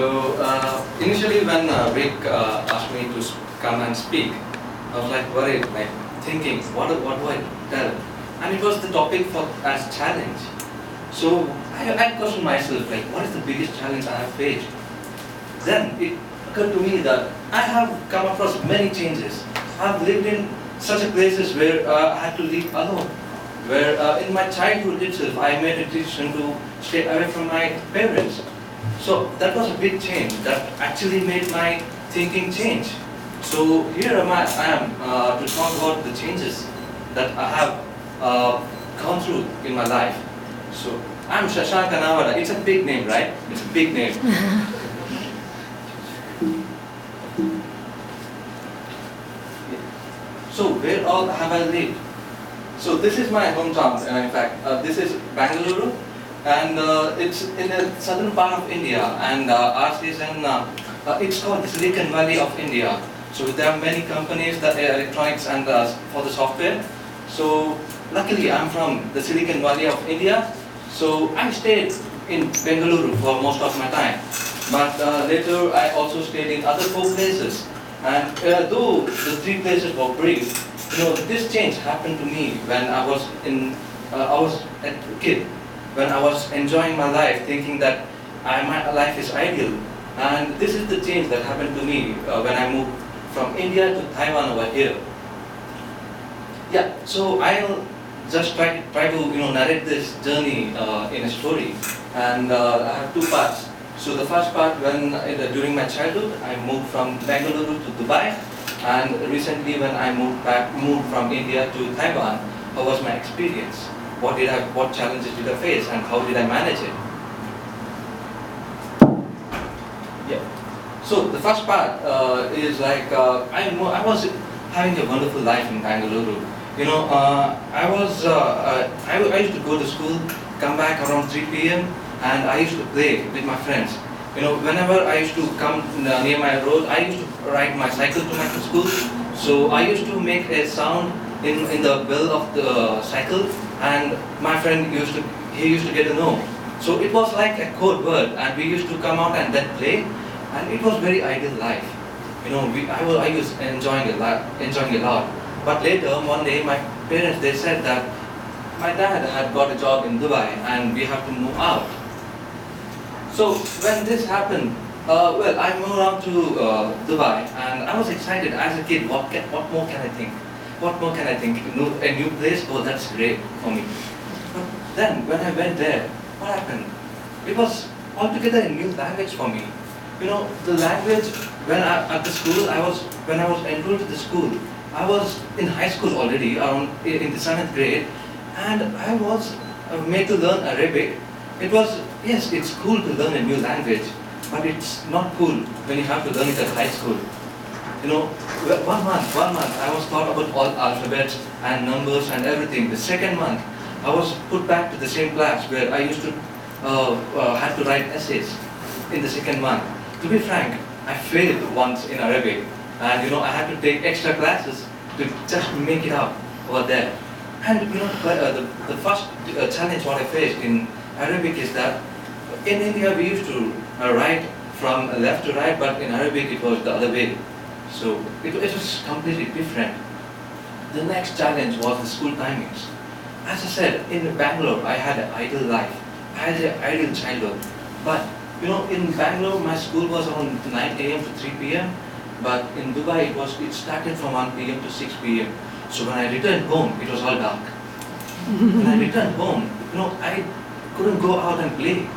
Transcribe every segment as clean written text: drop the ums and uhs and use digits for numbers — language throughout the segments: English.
So initially when Rick asked me to come and speak, I was like worried, like thinking, what do I tell? And it was the topic as challenge. So I questioned myself, like, what is the biggest challenge I have faced? Then it occurred to me that I have come across many changes. I have lived in such places where I had to live alone, where in my childhood itself I made a decision to stay away from my parents. So that was a big change that actually made my thinking change. So here I am to talk about the changes that I have gone through in my life. So I'm Shashanka Navada. It's a big name, right? It's a big name. So where all have I lived? So this is my hometown. In fact, this is Bangalore, and it's in the southern part of India. And ours is in it's called the Silicon Valley of India. So there are many companies that are electronics and for the software. So luckily, I'm from the Silicon Valley of India. So I stayed in Bangalore for most of my time. But later, I also stayed in other 4 places. And though the 3 places were brief, this change happened to me when I was a kid, when I was enjoying my life, thinking that my life is ideal. And this is the change that happened to me when I moved from India to Taiwan over here. Yeah, so I'll just try to narrate this journey in a story, and I have 2 parts. So the first part, when during my childhood, I moved from Bangalore to Dubai, and recently when I moved from India to Taiwan, how was my experience? What challenges did I face, and how did I manage it? Yeah. So the first part is like I was having a wonderful life in Bangalore. I used to go to school, come back around 3 p.m. and I used to play with my friends. Whenever I used to come near my road, I used to ride my cycle to my school. So I used to make a sound in the bell of the cycle, and my friend used to get to know. So it was like a code word, and we used to come out and then play, and it was very ideal life. I was enjoying a lot. But later, one day, my parents, they said that my dad had got a job in Dubai and we have to move out. So when this happened, I moved on to Dubai, and I was excited as a kid. What more can I think? What more can I think? A new place? Oh, that's great for me. But then when I went there, what happened? It was altogether a new language for me. The language when at the school, when I was enrolled to the school, I was in high school already, around in the 7th grade, and I was made to learn Arabic. Yes, it's cool to learn a new language, but it's not cool when you have to learn it at high school. One month, I was taught about all alphabets and numbers and everything. The second month, I was put back to the same class where I used to had to write essays in the second month. To be frank, I failed once in Arabic, and I had to take extra classes to just make it up over there. And the first challenge what I faced in Arabic is that in India we used to write from left to right, but in Arabic it was the other way. So it was completely different. The next challenge was the school timings. As I said, in Bangalore I had an ideal life. I had an ideal childhood. But in Bangalore my school was around 9 a.m. to 3 p.m. But in Dubai it started from 1 p.m. to 6 p.m. So when I returned home, it was all dark. When I returned home, I couldn't go out and play.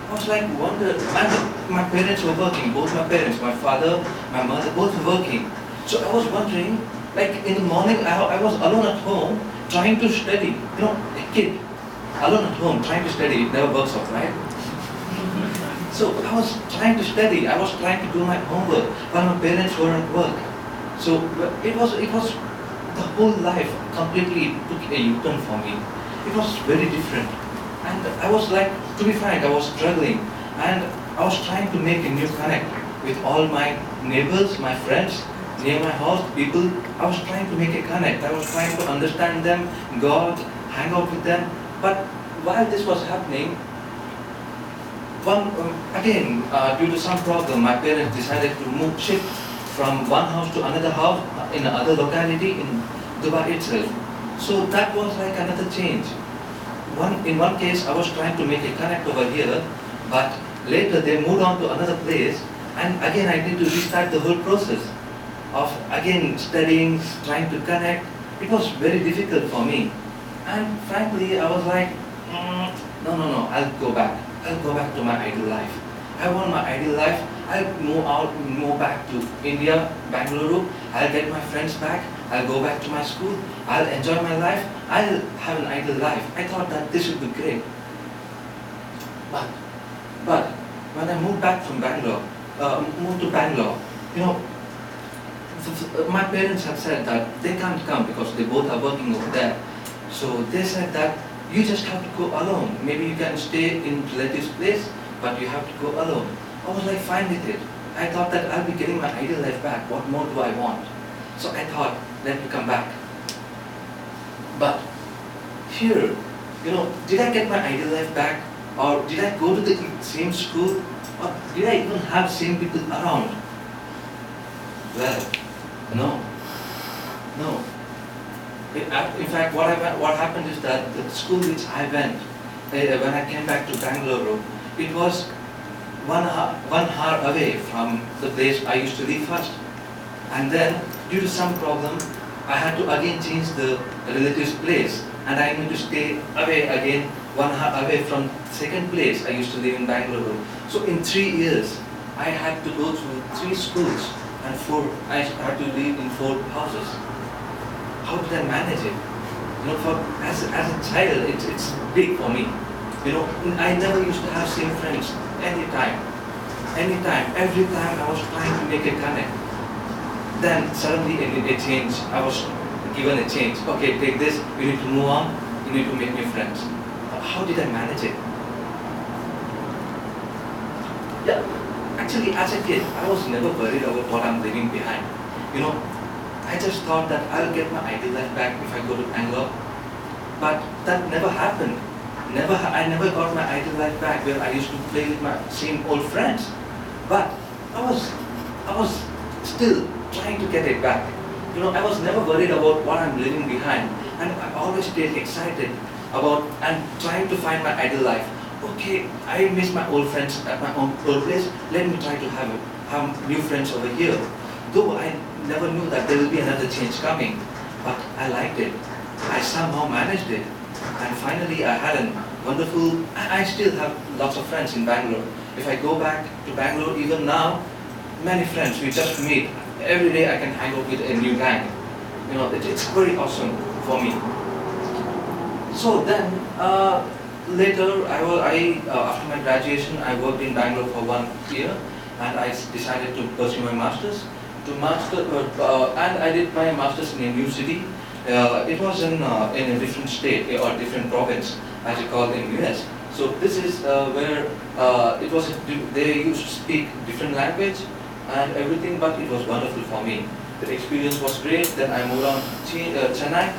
I was like, and my parents were working, both my parents, my father, my mother, both were working. So I was wondering, like in the morning, I was alone at home, trying to study. A kid, alone at home, trying to study, it never works out, right? So I was trying to study, I was trying to do my homework while my parents were at work. So it was the whole life completely took a U-turn for me. It was very different. And I was like, to be frank, I was struggling. And I was trying to make a new connect with all my neighbors, my friends, near my house, people. I was trying to make a connect. I was trying to understand them, go out, hang out with them. But while this was happening, due to some problem, my parents decided to shift from one house to another house in another locality in Dubai itself. So that was like another change. In one case, I was trying to make a connect over here, but later they moved on to another place, and again I need to restart the whole process of again studying, trying to connect. It was very difficult for me. And frankly, I was like, no, I'll go back. I'll go back to my ideal life. I want my ideal life. I'll move back to India, Bangalore. I'll get my friends back. I'll go back to my school. I'll enjoy my life. I'll have an ideal life. I thought that this would be great. But when I moved back from Bangalore, moved to Bangalore, my parents have said that they can't come because they both are working over there. So they said that you just have to go alone. Maybe you can stay in relatives' place, but you have to go alone. I was like fine with it. I thought that I'll be getting my ideal life back. What more do I want? So I thought, let me come back. But here, did I get my ideal life back? Or did I go to the same school? Or did I even have same people around? Well, no. In fact, what happened is that the school which I went, when I came back to Bangalore, it was one hour away from the place I used to live first. And then, due to some problem, I had to again change the relative's place, and I need to stay away again 1 hour away from second place I used to live in Bangalore. So in 3 years, I had to go through 3 schools and I had to live in 4 houses. How did I manage it? As a child, it's big for me. I never used to have same friends anytime, every time I was trying to make a connect. Then suddenly a change, I was given a change. Okay, take this, you need to move on, you need to make new friends. How did I manage it? Yeah, actually as a kid, I was never worried about what I'm leaving behind. I just thought that I'll get my ideal life back if I go to Bangalore. But that never happened. I never got my ideal life back where I used to play with my same old friends. But I was still trying to get it back. I was never worried about what I'm leaving behind. And I always stayed excited about and trying to find my ideal life. Okay, I miss my old friends at my own old place. Let me try to have new friends over here. Though I never knew that there will be another change coming, but I liked it. I somehow managed it. And finally I had a wonderful, I still have lots of friends in Bangalore. If I go back to Bangalore even now, many friends, we just meet. Every day I can hang out with a new gang. It's very awesome for me. So then, later, after my graduation, I worked in Bangalore for 1 year, and I decided to pursue my masters. And I did my masters in a new city. It was in a different state or different province, as you call in US. So this is where they used to speak different language and everything, but it was wonderful for me. The experience was great. Then I moved on to Chennai.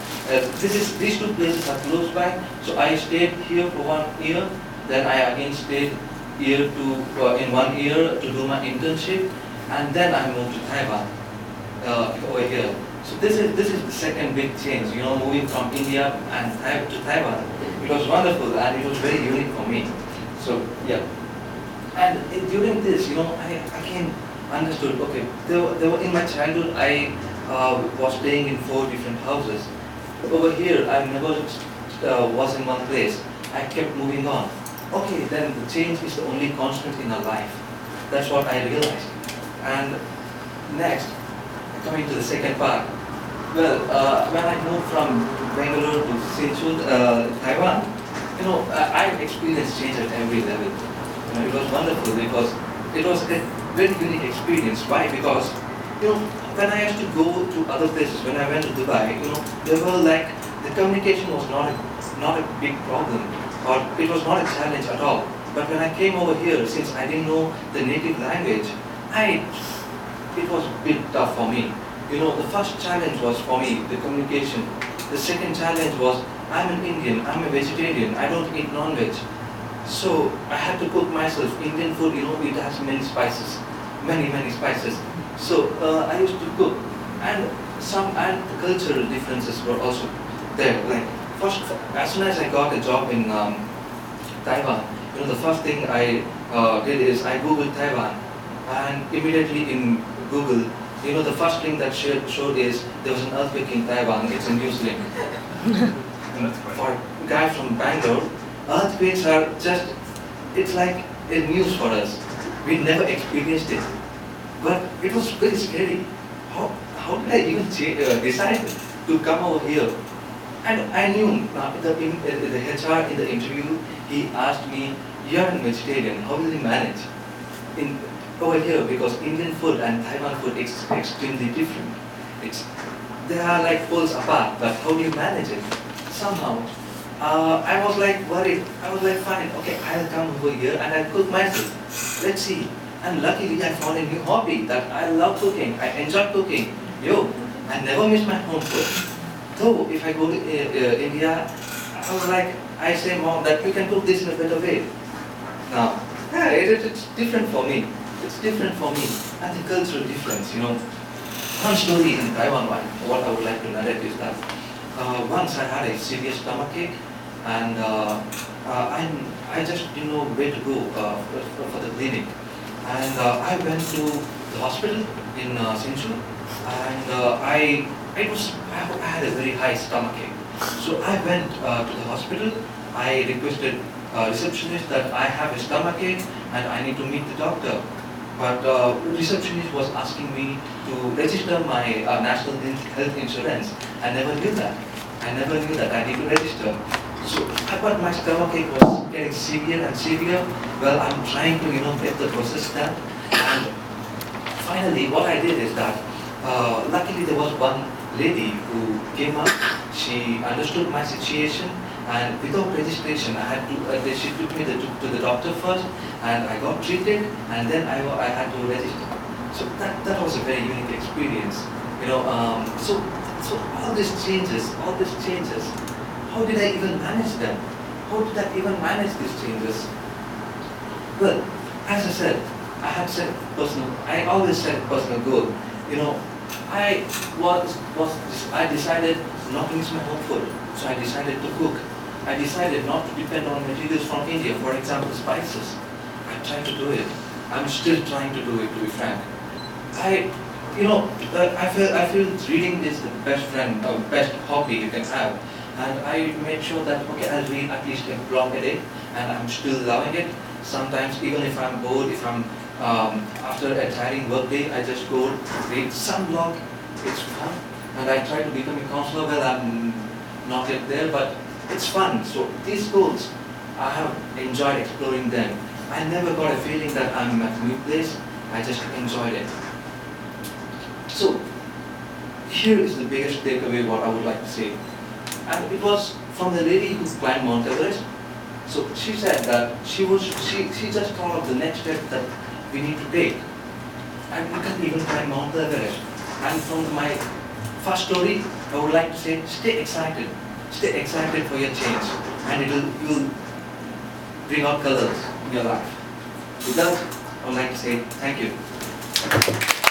These 2 places are close by, so I stayed here for 1 year. Then I again stayed in 1 year to do my internship, and then I moved to Taiwan over here. So this is the second big change. Moving from India and to Taiwan. It was wonderful and it was very unique for me. So yeah, and during this, I again understood. Okay, there were in my childhood I was staying in 4 different houses. Over here, I never was in one place. I kept moving on. Okay, then the change is the only constant in our life. That's what I realized. And next, coming to the second part. Well, when I moved from Bangalore to Hsinchu, Taiwan, I experienced change at every level. It was wonderful because it was a very unique experience. Why? Because when I used to go to other places, when I went to Dubai, they were like the communication was not a big problem, or it was not a challenge at all. But when I came over here, since I didn't know the native language, it was a bit tough for me. The first challenge was for me the communication. The second challenge was I'm an Indian, I'm a vegetarian, I don't eat non-veg. So I had to cook myself. Indian food, it has many spices, many spices. So I used to cook, and the cultural differences were also there. Like first, as soon as I got a job in Taiwan, the first thing I did is I googled Taiwan, and immediately in Google, the first thing that showed is there was an earthquake in Taiwan. It's a news link. For a guy from Bangalore, earthquakes are it's like a news for us. We never experienced it. But it was very scary. How did I even decide to come over here? And I knew the HR in the interview, he asked me, "You're a vegetarian, how will you manage over here?" Because Indian food and Taiwan food is extremely different. They are like poles apart, but how do you manage it? Somehow, I was like worried. I was like, fine, okay, I'll come over here and I'll cook myself. Let's see. And luckily I found a new hobby that I love cooking. I enjoy cooking. I never miss my home food. Though if I go to India, I say, Mom, that you can cook this in a better way. Now, it's different for me. It's different for me. And the cultural difference, One story in Taiwan, what I would like to narrate is that once I had a serious stomachache, and I just didn't know where to go for the clinic. And I went to the hospital in Hsinchu, and I had a very high stomachache. So I went to the hospital. I requested receptionist that I have a stomachache and I need to meet the doctor. But the receptionist was asking me to register my national health insurance. I never knew that. I need to register. So, but my stomachache was getting severe and severe. Well, I'm trying to, get the process done. And finally, what I did is that, luckily there was one lady who came up. She understood my situation, and without registration, she took me to the doctor first, and I got treated, and then I had to register. So that was a very unique experience. So all these changes. How did I even manage them? How did I even manage these changes? Well, as I said, I always set personal goal. I decided not to miss my home food, so I decided to cook. I decided not to depend on materials from India, for example, spices. I tried to do it. I'm still trying to do it, to be frank. I feel reading is the best friend, or best hobby you can have. And I made sure that, okay, I'll read at least a blog a day, and I'm still loving it. Sometimes, even if I'm bored, if I'm after a tiring work day, I just go read some blog. It's fun, and I try to become a counselor. Well, I'm not yet there, but it's fun. So these goals, I have enjoyed exploring them. I never got a feeling that I'm at a new place. I just enjoyed it. So here is the biggest takeaway what I would like to say. And it was from the lady who climbed Mount Everest. So she said that she just thought of the next step that we need to take. And we can't even climb Mount Everest. And from my first story, I would like to say, stay excited. Stay excited for your change. And you'll bring out colors in your life. With that, I would like to say thank you.